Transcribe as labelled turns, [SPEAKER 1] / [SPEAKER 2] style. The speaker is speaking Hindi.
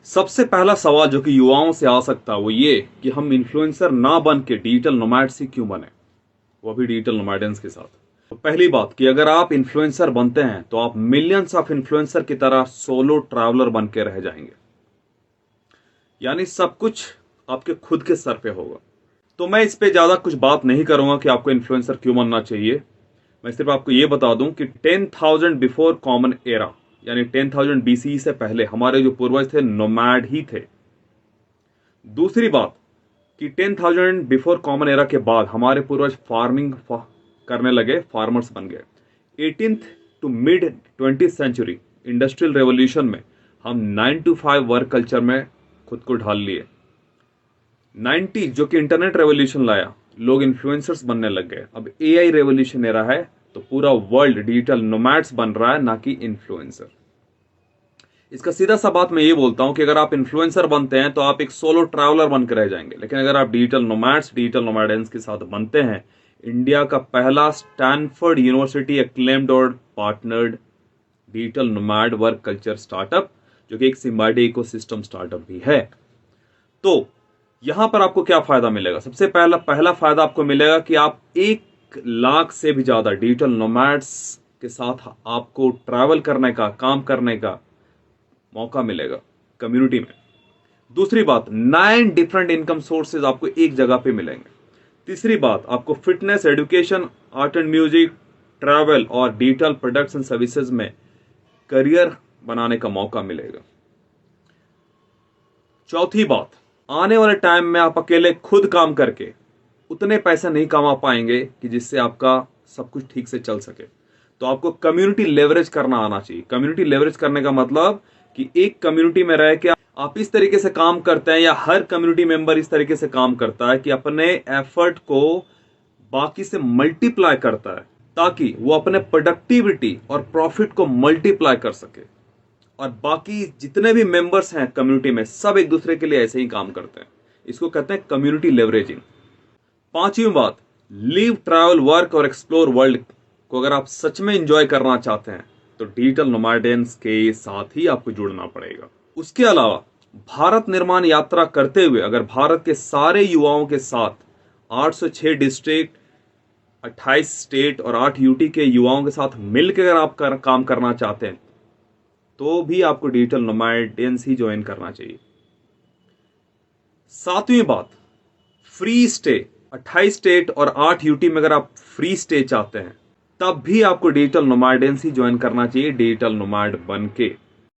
[SPEAKER 1] सबसे पहला सवाल जो कि युवाओं से आ सकता है वो ये कि हम इन्फ्लुएंसर ना बन के डिजिटल नोमैड्स ही क्यों बने, वो भी डिजिटल नोमैडेंस के साथ। तो पहली बात कि अगर आप इन्फ्लुएंसर बनते हैं तो आप मिलियंस ऑफ इन्फ्लुएंसर की तरह सोलो ट्रैवलर बन के रह जाएंगे, यानी सब कुछ आपके खुद के सर पे होगा। तो मैं इस पे ज्यादा कुछ बात नहीं करूंगा कि आपको इन्फ्लुएंसर क्यों बनना चाहिए। मैं सिर्फ आपको ये बता दूं कि 10,000 बिफोर कॉमन एरा, यानी 10,000 बीसी से पहले हमारे जो पूर्वज थे नोमैड ही थे। दूसरी बात कि 10,000 बिफोर कॉमन एरा के बाद हमारे पूर्वज फार्मिंग करने लगे, फार्मर्स बन गए। 18th to mid 20th century industrial revolution में हम 9 to 5 वर्क कल्चर में खुद को ढाल लिए। 90 जो कि इंटरनेट रेवोल्यूशन लाया, लोग इन्फ्लुएंसर्स बनने लग गए। अब एआई रेवोल्यूशन एरा है तो पूरा वर्ल्ड डिजिटल नोमैड्स बन रहा है, ना कि इन्फ्लुएंसर। इसका सीधा सा बात मैं ये बोलता हूं कि अगर आप इन्फ्लुएंसर बनते हैं तो आप एक सोलो ट्रैवलर बनकर रह जाएंगे, लेकिन अगर आप डिजिटल नोमैड्स, डिजिटल नोमैडेंस के साथ बनते हैं, इंडिया का पहला स्टैनफोर्ड यूनिवर्सिटी एक्लेम्ड और partnered digital nomad work culture startup, जो कि एक सिम्बायोटिक इकोसिस्टम स्टार्टअप भी है। तो यहां पर आपको क्या फायदा मिलेगा? सबसे पहला फायदा आपको मिलेगा कि आप 1 लाख से भी ज्यादा डिजिटल नोमैड्स के साथ आपको ट्रैवल करने का, काम करने का मौका मिलेगा कम्युनिटी में। दूसरी बात, 9 डिफरेंट इनकम सोर्सेज आपको एक जगह पे मिलेंगे। तीसरी बात, आपको fitness, education, art and music, travel और डिजिटल प्रोडक्ट्स एंड सर्विसेज में करियर बनाने का मौका मिलेगा। चौथी बात, आने वाले टाइम में आप अकेले खुद काम करके उतने पैसे नहीं कमा पाएंगे कि जिससे आपका सब कुछ ठीक से चल सके। तो आपको कम्युनिटी लेवरेज करना आना चाहिए। कम्युनिटी लेवरेज करने का मतलब कि एक कम्युनिटी में रह के आप इस तरीके से काम करते हैं, या हर कम्युनिटी मेंबर इस तरीके से काम करता है कि अपने एफर्ट को बाकी से मल्टीप्लाई करता है, ताकि वो अपने प्रोडक्टिविटी और प्रॉफिट को मल्टीप्लाई कर सके। और बाकी जितने भी मेंबर्स हैं कम्युनिटी में, सब एक दूसरे के लिए ऐसे ही काम करते हैं। इसको कहते हैं कम्युनिटी लेवरेजिंग। पांचवी बात, लिव, ट्रैवल, वर्क और एक्सप्लोर वर्ल्ड को अगर आप सच में एंजॉय करना चाहते हैं तो डिजिटल नोमैडेंस के साथ ही आपको जुड़ना पड़ेगा। उसके अलावा भारत निर्माण यात्रा करते हुए अगर भारत के सारे युवाओं के साथ 806 डिस्ट्रिक्ट, 28 स्टेट और 8 यूटी के युवाओं के साथ मिलकर अगर आप काम करना चाहते हैं तो भी आपको डिजिटल नोमैडेंस ही ज्वाइन करना चाहिए। सातवीं बात, फ्री स्टे। 28 स्टेट और 8 यूटी में अगर आप फ्री स्टे चाहते हैं तब भी आपको डिजिटल नोमैडेंस ही ज्वाइन करना चाहिए, डिजिटल नोमैड बन के।